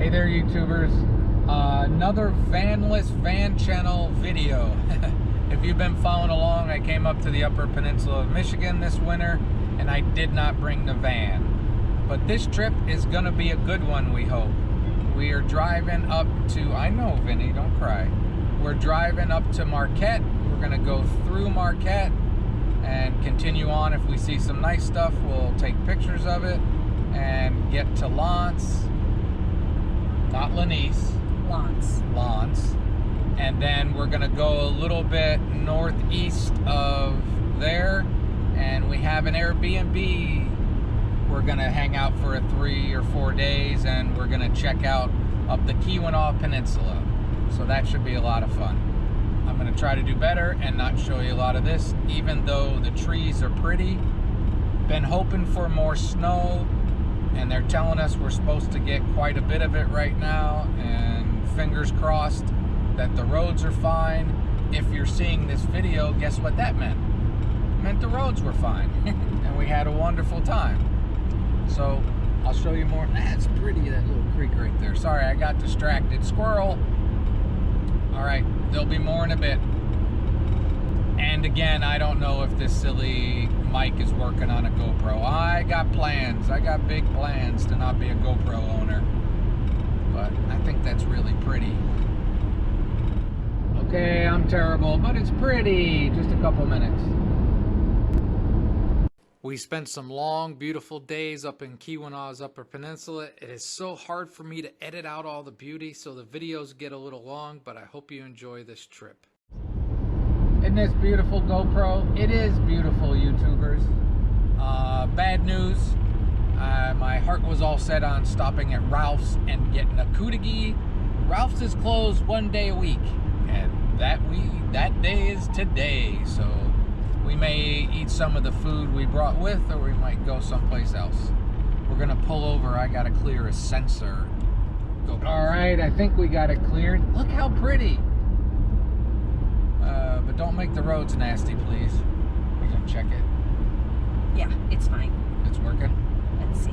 Hey there, YouTubers. Another vanless van channel video. If you've been following along, I came up to the Upper Peninsula of Michigan this winter and I did not bring the van. But this trip is gonna be a good one, we hope. We are driving up to, I know, Vinny, don't cry. We're driving up to Marquette. We're gonna go through Marquette and continue on. If we see some nice stuff, we'll take pictures of it and get to Lance, not Lanice. Lance. And then we're gonna go a little bit northeast of there, and we have an Airbnb. We're gonna hang out for 3 or 4 days, and we're gonna check out up the Keweenaw Peninsula. So that should be a lot of fun. I'm gonna try to do better and not show you a lot of this, even though the trees are pretty. Been hoping for more snow, and they're telling us we're supposed to get quite a bit of it right now, and fingers crossed that the roads are fine. If you're seeing this video, guess what that meant? It meant the roads were fine and we had a wonderful time. So I'll show you more. That's pretty, that little creek right there. Sorry, I got distracted. Squirrel. All right, there'll be more in a bit. And again, I don't know if this silly mic is working on a GoPro. I got plans. I got big plans to not be a GoPro owner. But I think that's really pretty. Okay, I'm terrible, but it's pretty. Just a couple minutes. We spent some long, beautiful days up in Keweenaw's Upper Peninsula. It is so hard for me to edit out all the beauty, so the videos get a little long, but I hope you enjoy this trip. Isn't this beautiful, GoPro? It is beautiful, YouTubers. Bad news. My heart was all set on stopping at Ralph's and getting a Keweenaw. Ralph's is closed 1 day a week, and that day is today. So we may eat some of the food we brought with, or we might go someplace else. We're gonna pull over. I gotta clear a sensor. All right, I think we got it cleared. Look how pretty. But don't make the roads nasty, please. We're gonna check it. Yeah, it's fine. It's working. Let's see.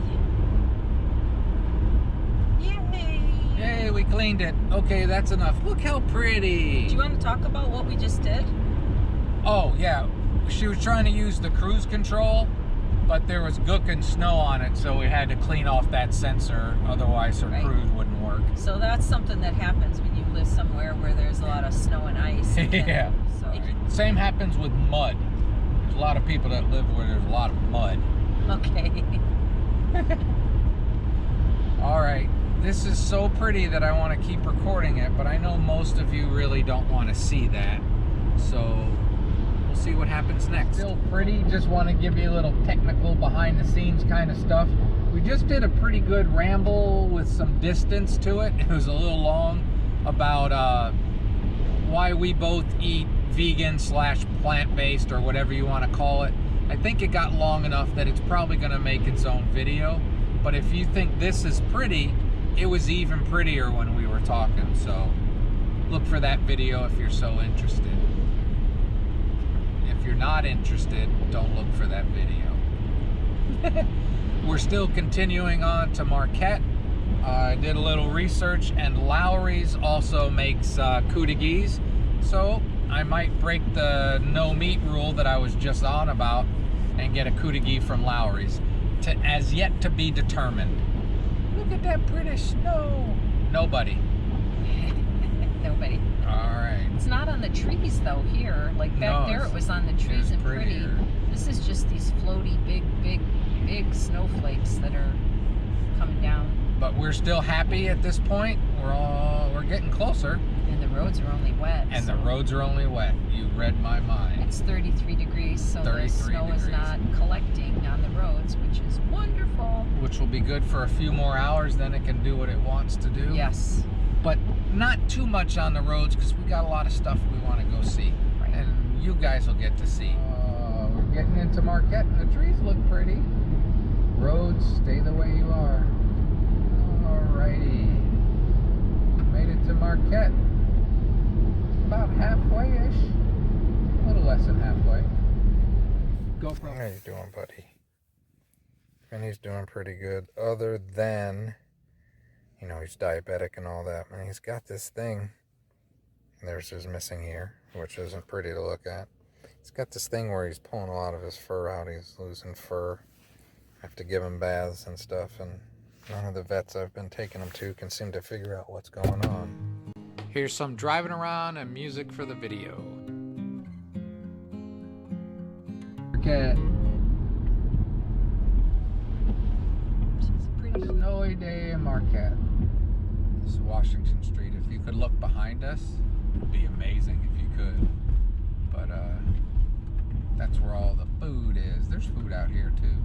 Yay! Yay, we cleaned it. Okay, that's enough. Look how pretty. Do you want to talk about what we just did? Oh, yeah. She was trying to use the cruise control, but there was gook and snow on it, so we had to clean off that sensor. Otherwise, her cruise wouldn't work. So that's something that happens when you live somewhere where there's a lot of snow and ice. Yeah. So. Same happens with mud. There's a lot of people that live where there's a lot of mud. Okay. All right. This is so pretty that I want to keep recording it, but I know most of you really don't want to see that. So we'll see what happens next. Still pretty. Just want to give you a little technical behind the scenes kind of stuff. We just did a pretty good ramble with some distance to it. It was a little long about why we both eat vegan / plant-based, or whatever you want to call it. I think it got long enough that it's probably going to make its own video. But if you think this is pretty, it was even prettier when we were talking. So look for that video if you're so interested. If you're not interested, don't look for that video. We're still continuing on to Marquette. I did a little research, and Lowry's also makes Keweenaws. So I might break the no meat rule that I was just on about and get a Keweenaw from Lowry's. As yet to be determined. Look at that pretty snow. Nobody. Nobody. All right. It's not on the trees though here. Like back there it was on the trees and pretty. This is just these floaty big snowflakes that are coming down. But we're still happy at this point. We're getting closer. And the roads are only wet. And the roads are only wet. You read my mind. It's 33 degrees, so the snow is not collecting on the roads, which is wonderful. Which will be good for a few more hours, then it can do what it wants to do. Yes. But not too much on the roads, because we got a lot of stuff we want to go see. Right. And you guys will get to see. We're getting into Marquette, and the trees look pretty. Roads, stay the way you are. Alrighty. Made it to Marquette. About halfway-ish. A little less than halfway. GoPro. How you doing, buddy? And he's doing pretty good, other than you know, he's diabetic and all that. And he's got this thing. There's his missing ear, which isn't pretty to look at. He's got this thing where he's pulling a lot of his fur out. He's losing fur. I have to give him baths and stuff, and none of the vets I've been taking him to can seem to figure out what's going on. Here's some driving around and music for the video. Marquette. It's a pretty Snowy day in Marquette. This is Washington Street. If you could look behind us, it'd be amazing if you could. But that's where all the food is. There's food out here too.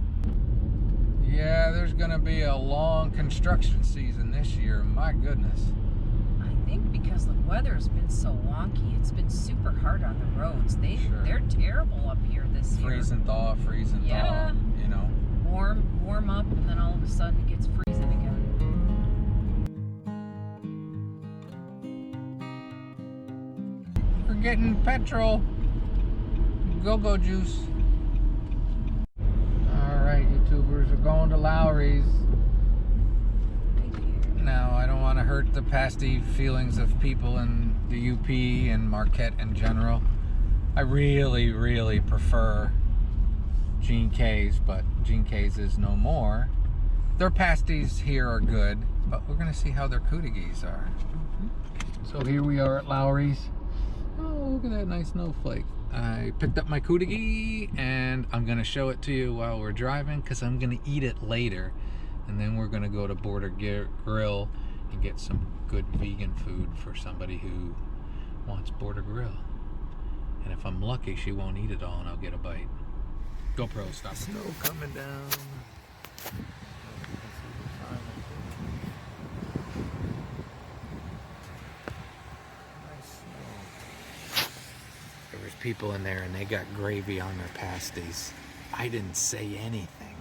Yeah, there's gonna be a long construction season this year. My goodness. I think because the weather's been so wonky, it's been super hard on the roads. They're terrible up here this year. Freeze and thaw, you know. Warm up, and then all of a sudden it gets freezing again. We're getting petrol. Go-go juice. Alright, YouTubers, we're going to Lowry's. Now, I don't want to hurt the pasty feelings of people in the UP and Marquette in general. I really, really prefer Gene K's, but Gene K's is no more. Their pasties here are good, but we're going to see how their Keweenaws are. So here we are at Lowry's. Oh, look at that nice snowflake. I picked up my Keweenaw and I'm gonna show it to you while we're driving because I'm gonna eat it later, and then we're gonna go to Border Grill and get some good vegan food for somebody who wants Border Grill. And if I'm lucky, she won't eat it all and I'll get a bite. GoPro, stop. Snow coming down. People in there and they got gravy on their pasties. I didn't say anything.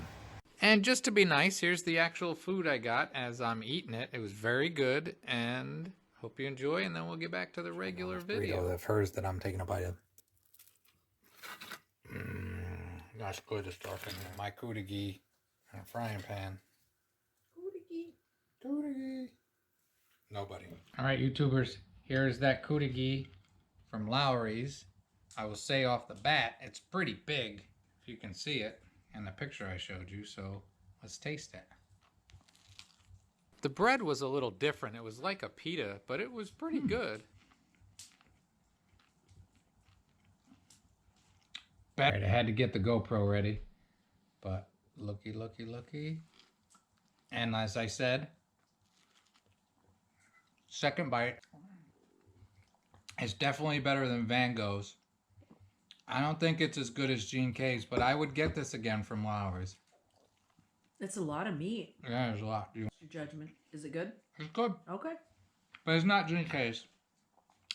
And just to be nice, here's the actual food I got as I'm eating it. It was very good and hope you enjoy, and then we'll get back to the regular video. Of hers that I'm taking a bite of. That's good stuff in there. My Keweenaw in a frying pan. Keweenaw. Nobody. All right, YouTubers, here's that Keweenaw from Lowry's. I will say off the bat, it's pretty big, if you can see it in the picture I showed you, so let's taste it. The bread was a little different. It was like a pita, but it was pretty good. Right, I had to get the GoPro ready, but looky. And as I said, second bite is definitely better than Van Gogh's. I don't think it's as good as Gene K's, but I would get this again from Lowry's. It's a lot of meat. Yeah, there's a lot. Your judgment. Is it good? It's good. Okay. But it's not Gene K's.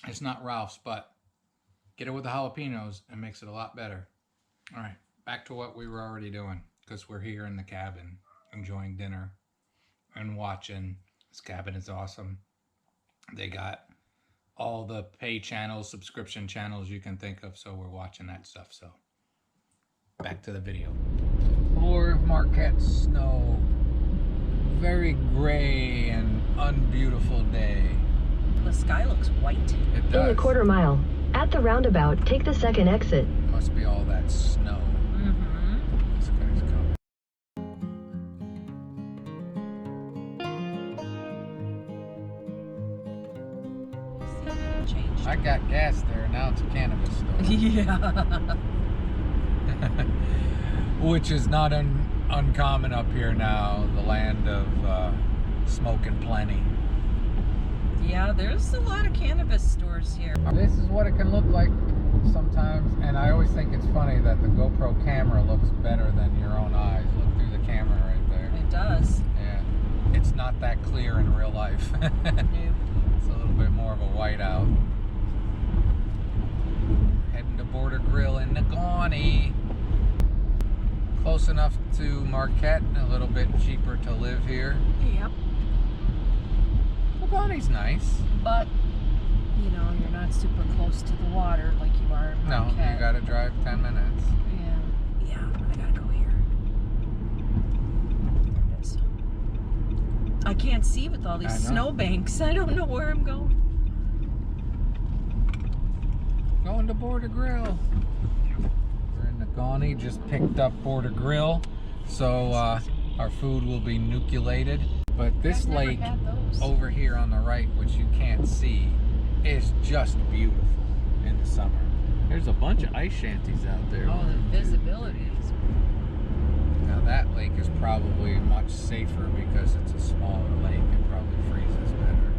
It's not Ralph's, but get it with the jalapenos and makes it a lot better. All right, back to what we were already doing, because we're here in the cabin enjoying dinner and watching. This cabin is awesome. They got all the pay channels, subscription channels you can think of, so we're watching that stuff. So back to the video. Floor of Marquette snow. Very gray and unbeautiful day. The sky looks white. It does. In a quarter mile, at the roundabout, take the second exit. Must be all that snow. This guy's coming. I got gas there, now it's a cannabis store. Yeah. Which is not uncommon up here now, the land of smoke and plenty. Yeah, there's a lot of cannabis stores here. This is what it can look like sometimes, and I always think it's funny that the GoPro camera looks better than your own eyes. Look through the camera right there. It does. Yeah, it's not that clear in real life. It's a little bit more of a whiteout. Heading to Border Grill in Keweenaw. Close enough to Marquette, a little bit cheaper to live here. Yep. Keweenaw's nice. But, you know, you're not super close to the water like you are in Marquette. No, you gotta drive 10 minutes. Yeah, I gotta go here. There it is. I can't see with all these snowbanks. I don't know where I'm going. Going to Border Grill. We're in Negaunee, just picked up Border Grill. So our food will be nucleated. But this lake over here on the right, which you can't see, is just beautiful in the summer. There's a bunch of ice shanties out there. Oh, the visibility is... Now that lake is probably much safer because it's a smaller lake. It probably freezes better.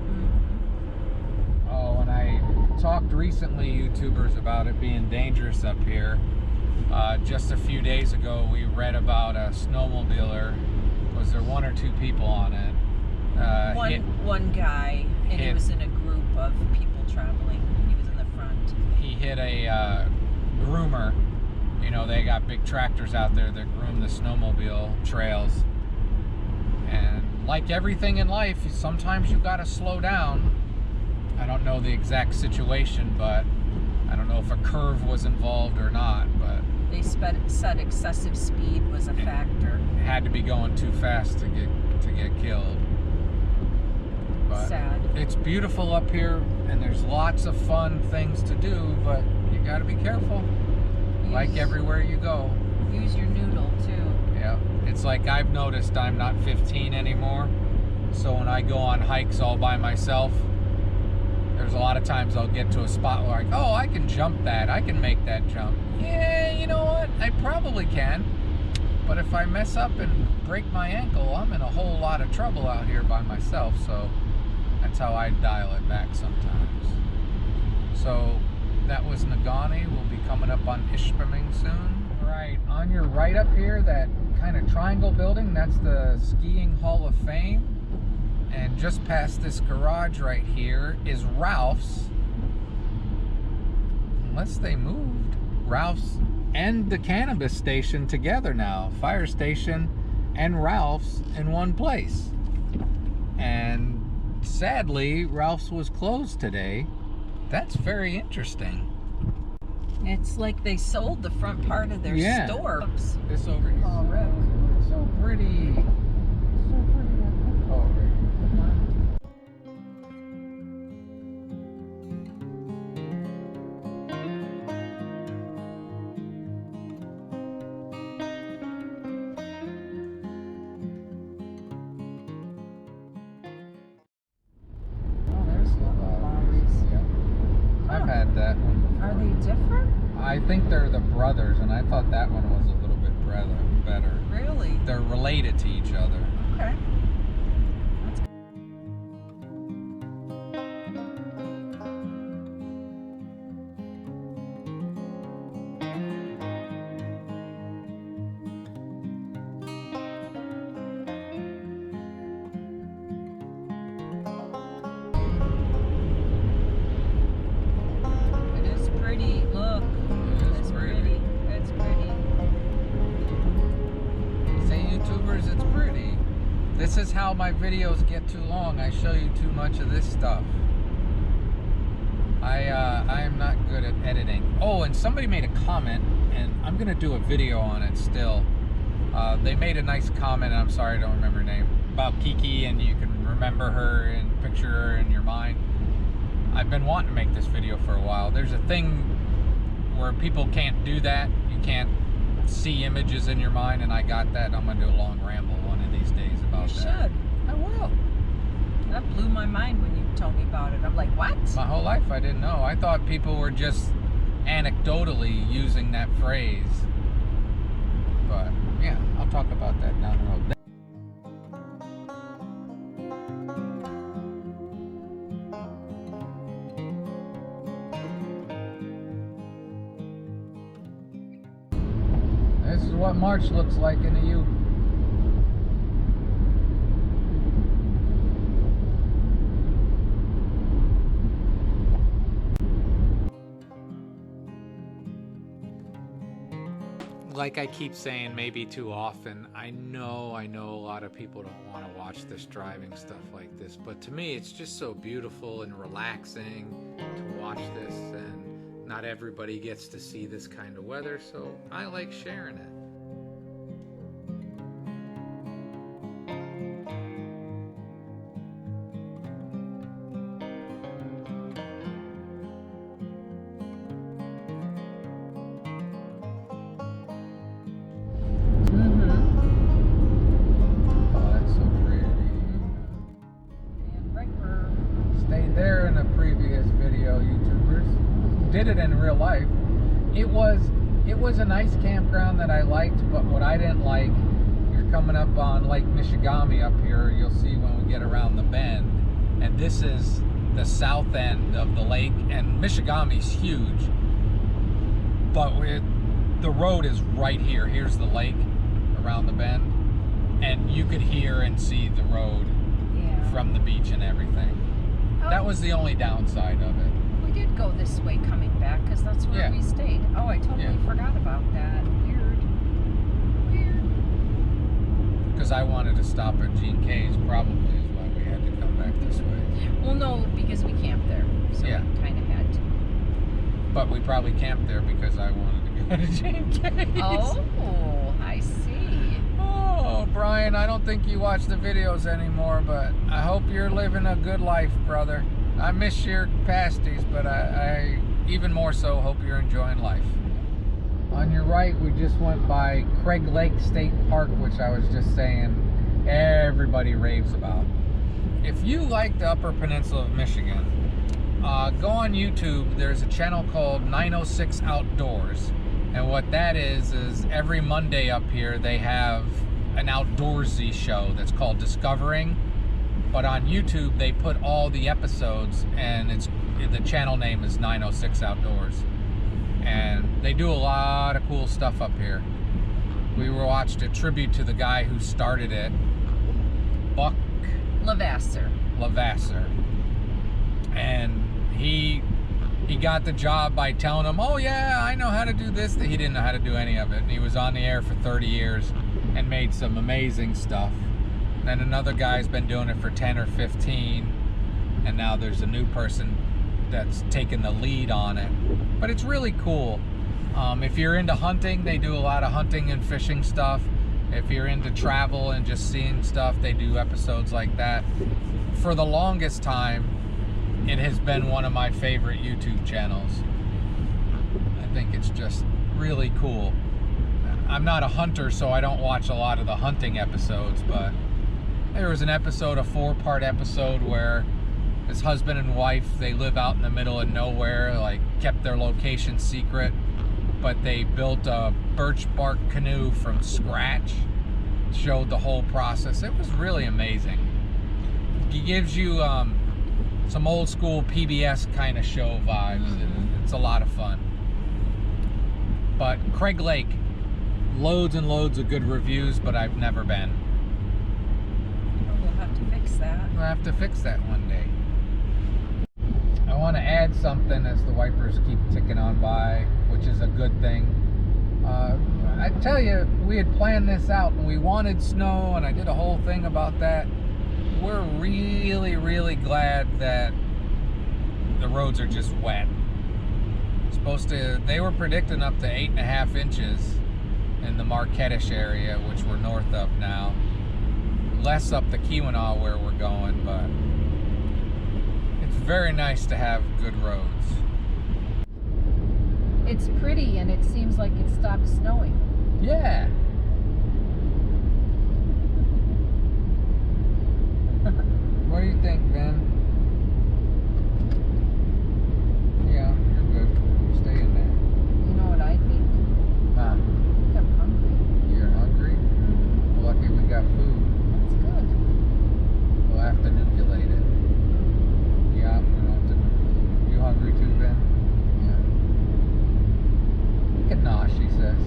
Oh, and I talked recently, YouTubers, about it being dangerous up here. Just a few days ago, we read about a snowmobiler. Was there one or two people on it? One guy, and he was in a group of people traveling. He was in the front. He hit a groomer. You know, they got big tractors out there that groom the snowmobile trails. And like everything in life, sometimes you gotta slow down. I don't know the exact situation, but I don't know if a curve was involved or not, but they said excessive speed was a factor. It had to be going too fast to get killed. But sad. It's beautiful up here, and there's lots of fun things to do, but you got to be careful. Like everywhere you go. Use your noodle too. Yeah, it's like I've noticed I'm not 15 anymore, so when I go on hikes all by myself, there's a lot of times I'll get to a spot where oh, I can jump that, I can make that jump. Yeah, you know what, I probably can, but if I mess up and break my ankle, I'm in a whole lot of trouble out here by myself, so that's how I dial it back sometimes. So that was Negaunee. We'll be coming up on Ishpeming soon. Right, on your right up here, that kind of triangle building, that's the Skiing Hall of Fame. And just past this garage right here is Ralph's. Unless they moved. Ralph's and the cannabis station together now. Fire station and Ralph's in one place. And sadly, Ralph's was closed today. That's very interesting. It's like they sold the front part of their store. Oops. This over here. Oh, Rick. It's so pretty. So pretty. Oh, Rick. I've had that one. Are they different? I think they're the brothers, and I thought that one was a little bit better. Really? They're related to each other. Okay. This is how my videos get too long. I show you too much of this stuff. I am not good at editing. Oh, and somebody made a comment, and I'm gonna do a video on it still. They made a nice comment, and I'm sorry I don't remember her name, about Kiki, and you can remember her and picture her in your mind. I've been wanting to make this video for a while. There's a thing where people can't do that. You can't see images in your mind, and I got that. I'm gonna do a long ramble one of these days about that. You should. I will. That blew my mind when you told me about it. I'm like, what? My whole life I didn't know. I thought people were just anecdotally using that phrase. But yeah, I'll talk about that down the road. This is what March looks like in the U. Like I keep saying, maybe too often, I know a lot of people don't want to watch this driving stuff like this, but to me it's just so beautiful and relaxing to watch this, and not everybody gets to see this kind of weather, so I like sharing it. mentioned a previous video YouTubers did it in real life. It was a nice campground that I liked, but what I didn't like, you're coming up on Lake Michigamme up here, you'll see when we get around the bend, and this is the south end of the lake, and Michigamme's huge, but the road is right here. Here's the lake around the bend, and you could hear and see the road from the beach and everything. Oh. That was the only downside of it. We did go this way coming back because that's where we stayed. Oh, I totally forgot about that. Weird. Because I wanted to stop at Gene K's, probably is why we had to come back this way. Well, no, because we camped there, so we kind of had to. But we probably camped there because I wanted to go to Gene K's. Oh, I see. Oh, Brian, I don't think you watch the videos anymore, but I hope you're living a good life, brother. I miss your pasties, but I even more so hope you're enjoying life. On your right, we just went by Craig Lake State Park, which I was just saying everybody raves about. If you like the Upper Peninsula of Michigan, go on YouTube. There's a channel called 906 Outdoors, and what that is every Monday up here they have an outdoorsy show that's called Discovering, but on YouTube they put all the episodes, and the channel name is 906 Outdoors, and they do a lot of cool stuff up here. We watched a tribute to the guy who started it, Buck Lavasser, and he got the job by telling him, oh yeah, I know how to do this. He didn't know how to do any of it, and he was on the air for 30 years and made some amazing stuff. And then another guy's been doing it for 10 or 15, and now there's a new person that's taken the lead on it. But it's really cool. If you're into hunting, they do a lot of hunting and fishing stuff. If you're into travel and just seeing stuff, they do episodes like that. For the longest time, it has been one of my favorite YouTube channels. I think it's just really cool. I'm not a hunter, so I don't watch a lot of the hunting episodes, but there was an episode, a 4-part episode, where this husband and wife, they live out in the middle of nowhere, like kept their location secret, but they built a birch bark canoe from scratch, showed the whole process. It was really amazing. It gives you some old school PBS kind of show vibes. It's a lot of fun. But Craig Lake, loads and loads of good reviews, but I've never been. Oh, we'll have to fix that. We'll have to fix that one day. I want to add something as the wipers keep ticking on by, which is a good thing. I tell you, we had planned this out and we wanted snow, and I did a whole thing about that. We're really, really glad that the roads are just wet. They were predicting up to 8.5 inches in the Marquette area, which we're north of now. Less up the Keweenaw where we're going, but it's very nice to have good roads. It's pretty, and it seems like it stopped snowing. Yeah. What do you think, Ben? Yeah, you're good. Stay in there. You know what I think? Huh? I think I'm hungry. You're hungry? Well, lucky we got food. That's good. We'll have to nucleate it. Yeah, we'll have to nucleate it. You hungry too, Ben? Yeah. Look at Nosh, she says.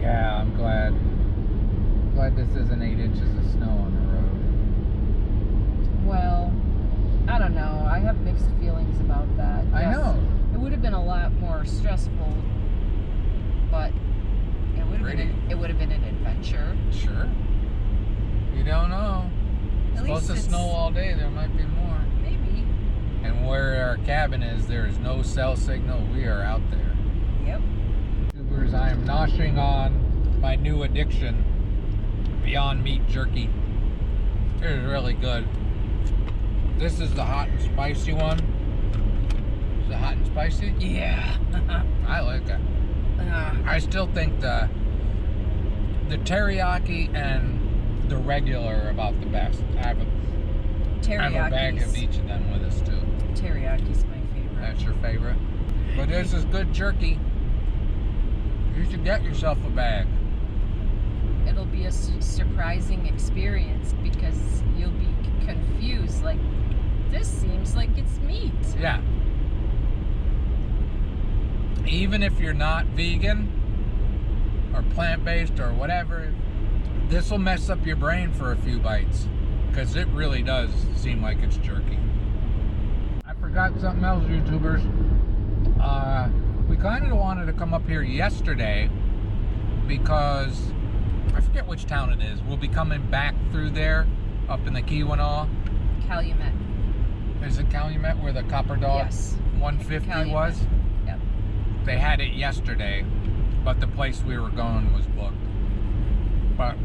Yeah, I'm glad this isn't 8 inches of snow on the road. Well, I don't know. I have mixed feelings about that. I know. It would have been a lot more stressful, but it would have been an adventure. Sure. You don't know. It's supposed to snow all day. There might be more. Maybe. And where our cabin is, there is no cell signal. We are out there. Yep. YouTubers, I am noshing on my new addiction, Beyond Meat jerky. It is really good. This is the hot and spicy one. Is it hot and spicy? Yeah. I like it. I still think the teriyaki and the regular are about the best. I have a bag of each of them with us too. Teriyaki's my favorite. That's your favorite? But this is good jerky. You should get yourself a bag. It'll be a surprising experience because you'll be confused. Like, this seems like it's meat. Yeah. Even if you're not vegan or plant-based or whatever, this will mess up your brain for a few bites because it really does seem like it's jerky. I forgot something else, YouTubers. We kind of wanted to come up here yesterday because I forget which town it is. We'll be coming back through there up in the Keweenaw. Calumet. Is it Calumet where the Copper Dog 150 Calumet. was? Yep. They had it yesterday, but the place we were going was booked. But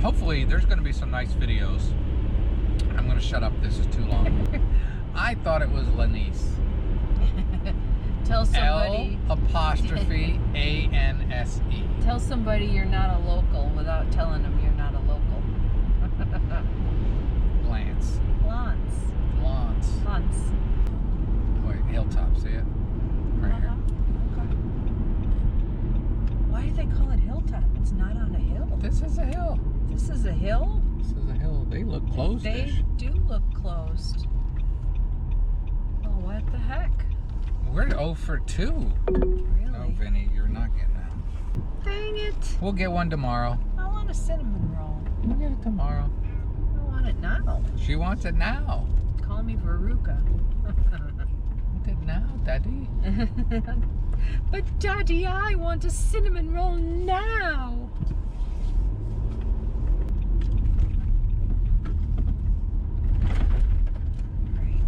hopefully there's going to be some nice videos. I'm going to shut up. This is too long. I thought it was Lanice. Tell somebody. L''ANSE. Tell somebody you're not a local without telling them you're not a local. Lance. Lance. Wait, Hilltop, see it? Right here. Okay. Why do they call it Hilltop? It's not on a hill. This is a hill. This is a hill? This is a hill. They look closed. They do look closed. Oh, what the heck? We're 0 for 2. Really? No, Vinny, you're not getting that. Dang it. We'll get one tomorrow. I want a cinnamon roll. We'll get it tomorrow. I want it now. She wants it now. Call me Veruca. Want it now, Daddy? But Daddy, I want a cinnamon roll now. Right.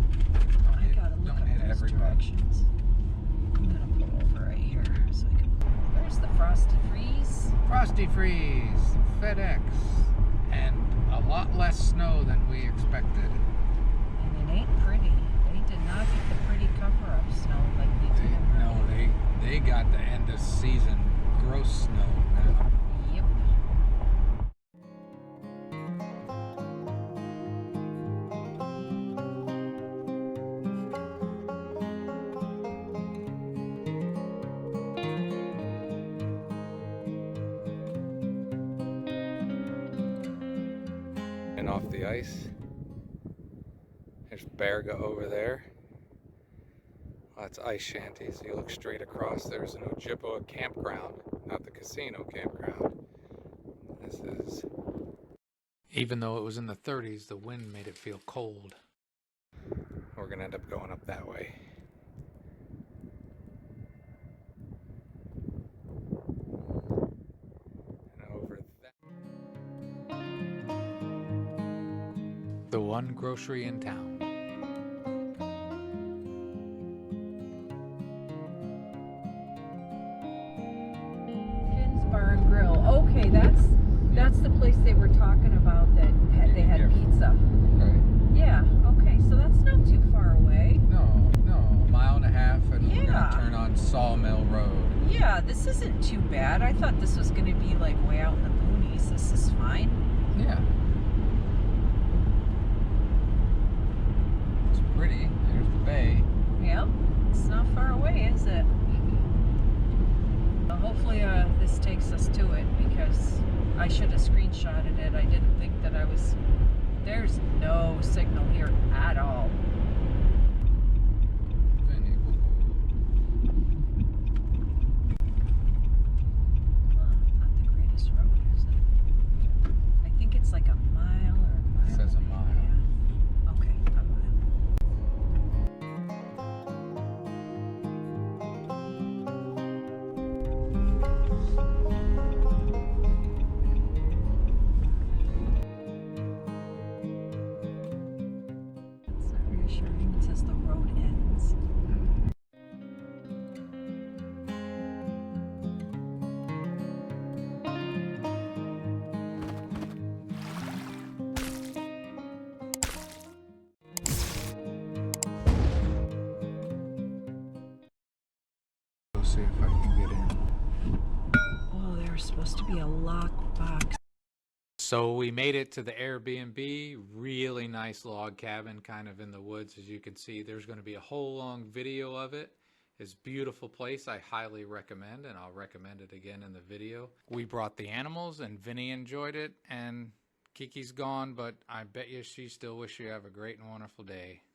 I gotta look up those directions. I'm gonna pull over right here so I can. There's the Frosty Freeze. Frosty Freeze, FedEx, and a lot less snow than we expected. And it ain't pretty. They did not get the pretty cover-up snow like they do. No, they got the end of season gross snow now. Yep. And off the ice. There's Berga over there. That's ice shanties. You look straight across. There's an Ojibwa campground, not the casino campground. This is. Even though it was in the 30s, the wind made it feel cold. We're gonna end up going up that way. And over that. The one grocery in town. Bar and Grill. Okay, that's the place they were talking about that they had pizza. Right. Yeah. Okay, so that's not too far away. No, a mile and a half, and we're Yeah. gonna turn on Sawmill Road. Yeah, this isn't too bad. I thought this was going to be like way out in the boonies. This is fine. Yeah. It's pretty. There's the bay. Yep. It's not far away, is it? Hopefully this takes us to it because I should have screenshotted it. I didn't think that I was... There's no signal here at all. Not the greatest road, is it? I think it's like a mile or a mile. It says a mile. Yeah. Okay, a mile. It's not reassuring. It says the road ends. Go see if I can get in. Oh, there's supposed to be a lock box. So we made it to the Airbnb, really nice log cabin kind of in the woods. As you can see, there's going to be a whole long video of it. It's a beautiful place. I highly recommend, and I'll recommend it again in the video. We brought the animals and Vinny enjoyed it, and Kiki's gone, but I bet you she still wishes you have a great and wonderful day.